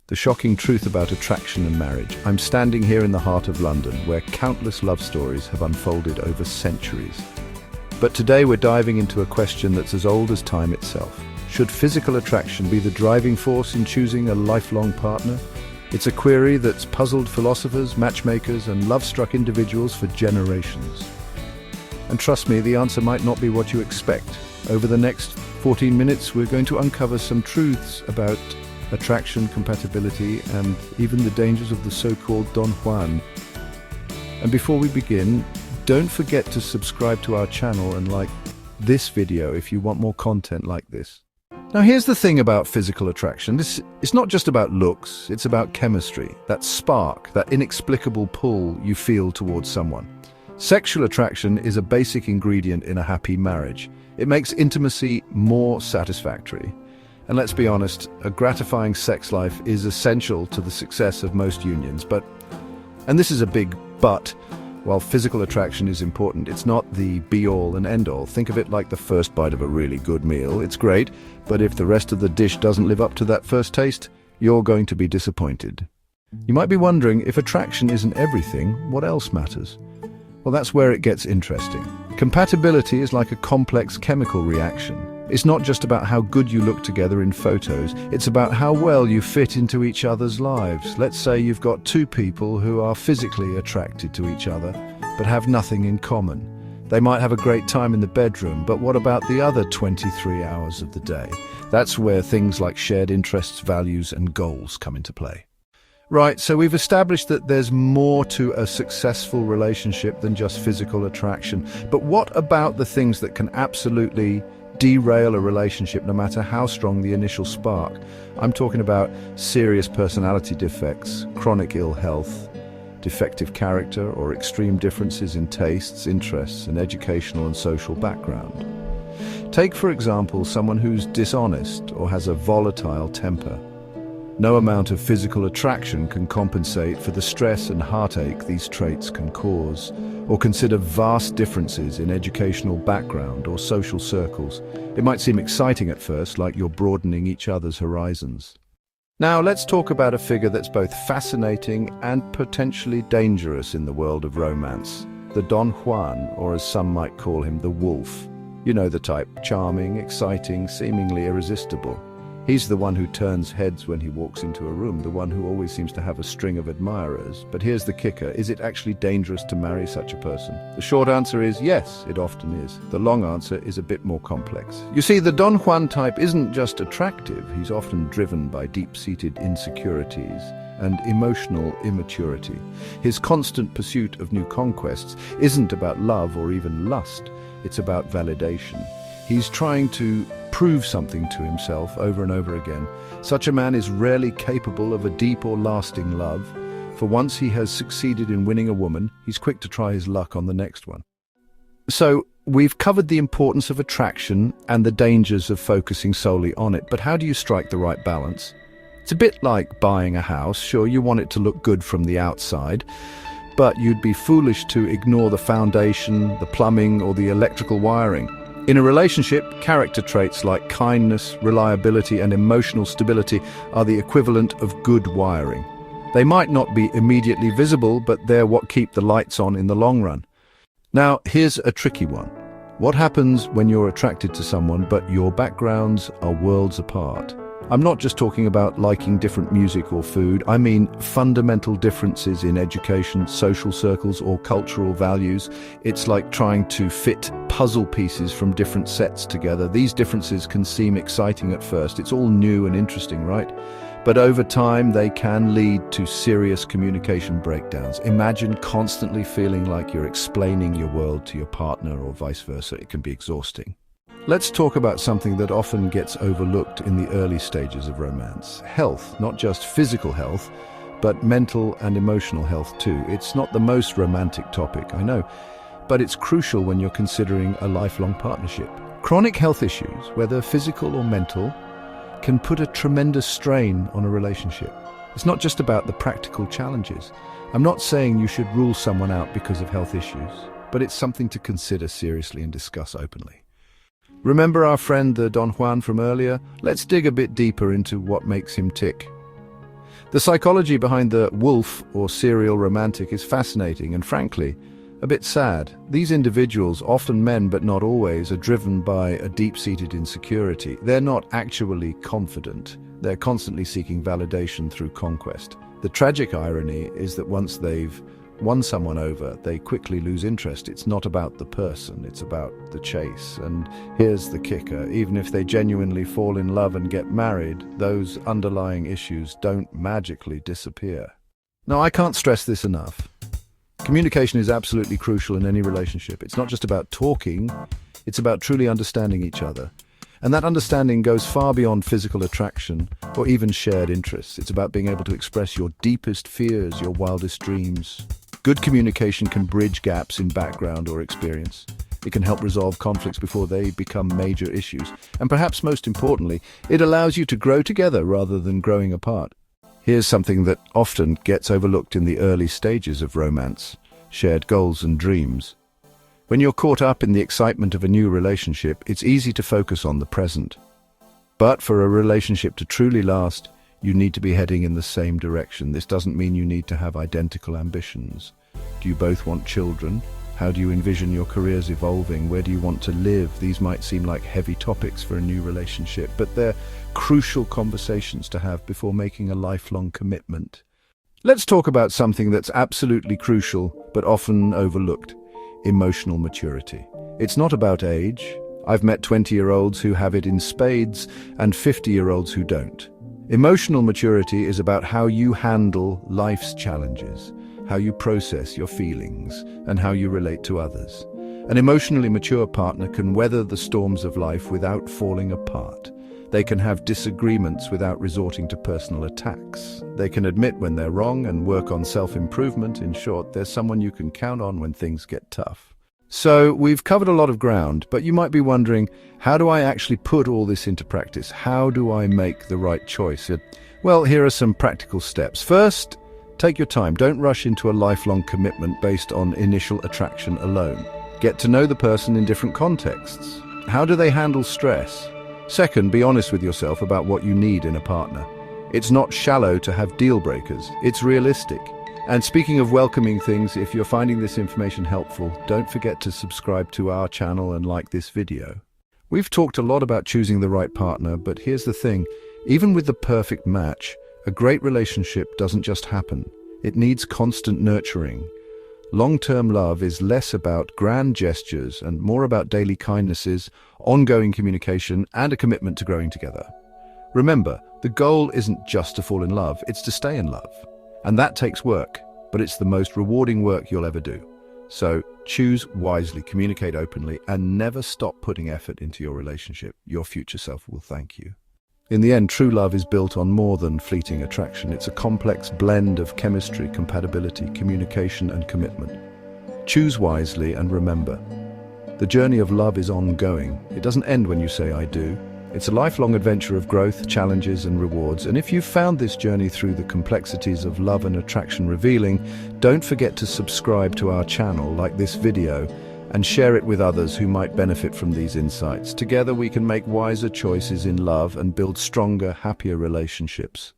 The shocking truth about attraction and marriage. I'm standing here in the heart of London, where countless love stories have unfolded over centuries. But today we're diving into a question that's as old as time itself. Should physical attraction be the driving force in choosing a lifelong partner? It's a query that's puzzled philosophers, matchmakers, and love-struck individuals for generations. And trust me, the answer might not be what you expect. Over the next 14 minutes, we're going to uncover some truths about attraction, compatibility, and even the dangers of the so-called Don Juan. And before we begin, don't forget to subscribe to our channel and like this video if you want more content like this. Now, here's the thing about physical attraction. It's not just about looks, it's about chemistry, that spark, that inexplicable pull you feel towards someone. Sexual attraction is a basic ingredient in a happy marriage. It makes intimacy more satisfactory. And let's be honest, a gratifying sex life is essential to the success of most unions. And this is a big but, while physical attraction is important, it's not the be-all and end-all. Think of it like the first bite of a really good meal. It's great, but if the rest of the dish doesn't live up to that first taste, you're going to be disappointed. You might be wondering, if attraction isn't everything, what else matters? Well, that's where it gets interesting. Compatibility is like a complex chemical reaction. It's not just about how good you look together in photos, it's about how well you fit into each other's lives. Let's say you've got two people who are physically attracted to each other, but have nothing in common. They might have a great time in the bedroom, but what about the other 23 hours of the day? That's where things like shared interests, values, and goals come into play. Right, so we've established that there's more to a successful relationship than just physical attraction. But what about the things that can absolutely derail a relationship no matter how strong the initial spark? I'm talking about serious personality defects, chronic ill health, defective character, or extreme differences in tastes, interests, and educational and social background. Take, for example, someone who's dishonest or has a volatile temper. No amount of physical attraction can compensate for the stress and heartache these traits can cause. Or consider vast differences in educational background or social circles. It might seem exciting at first, like you're broadening each other's horizons. Now let's talk about a figure that's both fascinating and potentially dangerous in the world of romance. The Don Juan, or as some might call him, the Wolf. You know the type, charming, exciting, seemingly irresistible. He's the one who turns heads when he walks into a room, the one who always seems to have a string of admirers. But here's the kicker, is it actually dangerous to marry such a person? The short answer is yes, it often is. The long answer is a bit more complex. You see, the Don Juan type isn't just attractive, he's often driven by deep-seated insecurities and emotional immaturity. His constant pursuit of new conquests isn't about love or even lust, it's about validation. He's trying to prove something to himself over and over again. Such a man is rarely capable of a deep or lasting love, for once he has succeeded in winning a woman, he's quick to try his luck on the next one. So, we've covered the importance of attraction and the dangers of focusing solely on it, but how do you strike the right balance? It's a bit like buying a house. Sure, you want it to look good from the outside, but you'd be foolish to ignore the foundation, the plumbing, or the electrical wiring. In a relationship, character traits like kindness, reliability, and emotional stability are the equivalent of good wiring. They might not be immediately visible, but they're what keep the lights on in the long run. Now, here's a tricky one. What happens when you're attracted to someone, but your backgrounds are worlds apart? I'm not just talking about liking different music or food. I mean fundamental differences in education, social circles, or cultural values. It's like trying to fit puzzle pieces from different sets together. These differences can seem exciting at first. It's all new and interesting, right? But over time, they can lead to serious communication breakdowns. Imagine constantly feeling like you're explaining your world to your partner or vice versa. It can be exhausting. Let's talk about something that often gets overlooked in the early stages of romance. Health, not just physical health, but mental and emotional health too. It's not the most romantic topic, I know, but it's crucial when you're considering a lifelong partnership. Chronic health issues, whether physical or mental, can put a tremendous strain on a relationship. It's not just about the practical challenges. I'm not saying you should rule someone out because of health issues, but it's something to consider seriously and discuss openly. Remember our friend the Don Juan from earlier? Let's dig a bit deeper into what makes him tick. The psychology behind the wolf or serial romantic is fascinating and, frankly, a bit sad. These individuals, often men but not always, are driven by a deep-seated insecurity. They're not actually confident. They're constantly seeking validation through conquest. The tragic irony is that once they've won someone over, they quickly lose interest. It's not about the person, it's about the chase. And here's the kicker: even if they genuinely fall in love and get married, those underlying issues don't magically disappear. Now, I can't stress this enough. Communication is absolutely crucial in any relationship. It's not just about talking, it's about truly understanding each other. And that understanding goes far beyond physical attraction or even shared interests. It's about being able to express your deepest fears, your wildest dreams. Good communication can bridge gaps in background or experience. It can help resolve conflicts before they become major issues. And perhaps most importantly, it allows you to grow together rather than growing apart. Here's something that often gets overlooked in the early stages of romance: shared goals and dreams. When you're caught up in the excitement of a new relationship, it's easy to focus on the present. But for a relationship to truly last, you need to be heading in the same direction. This doesn't mean you need to have identical ambitions. Do you both want children? How do you envision your careers evolving? Where do you want to live? These might seem like heavy topics for a new relationship, but they're crucial conversations to have before making a lifelong commitment. Let's talk about something that's absolutely crucial, but often overlooked: emotional maturity. It's not about age. I've met 20-year-olds who have it in spades and 50-year-olds who don't. Emotional maturity is about how you handle life's challenges, how you process your feelings, and how you relate to others. An emotionally mature partner can weather the storms of life without falling apart. They can have disagreements without resorting to personal attacks. They can admit when they're wrong and work on self-improvement. In short, there's someone you can count on when things get tough. So, we've covered a lot of ground, but you might be wondering, how do I actually put all this into practice? How do I make the right choice? Well, here are some practical steps. First, take your time. Don't rush into a lifelong commitment based on initial attraction alone. Get to know the person in different contexts. How do they handle stress? Second, be honest with yourself about what you need in a partner. It's not shallow to have deal breakers. It's realistic. And speaking of welcoming things, if you're finding this information helpful, don't forget to subscribe to our channel and like this video. We've talked a lot about choosing the right partner, but here's the thing: even with the perfect match, a great relationship doesn't just happen. It needs constant nurturing. Long-term love is less about grand gestures and more about daily kindnesses, ongoing communication, and a commitment to growing together. Remember, the goal isn't just to fall in love, it's to stay in love. And that takes work, but it's the most rewarding work you'll ever do. So choose wisely, communicate openly, and never stop putting effort into your relationship. Your future self will thank you. In the end, true love is built on more than fleeting attraction. It's a complex blend of chemistry, compatibility, communication, and commitment. Choose wisely and remember, the journey of love is ongoing. It doesn't end when you say "I do." It's a lifelong adventure of growth, challenges, and rewards. And if you've found this journey through the complexities of love and attraction revealing, don't forget to subscribe to our channel, like this video, and share it with others who might benefit from these insights. Together we can make wiser choices in love and build stronger, happier relationships.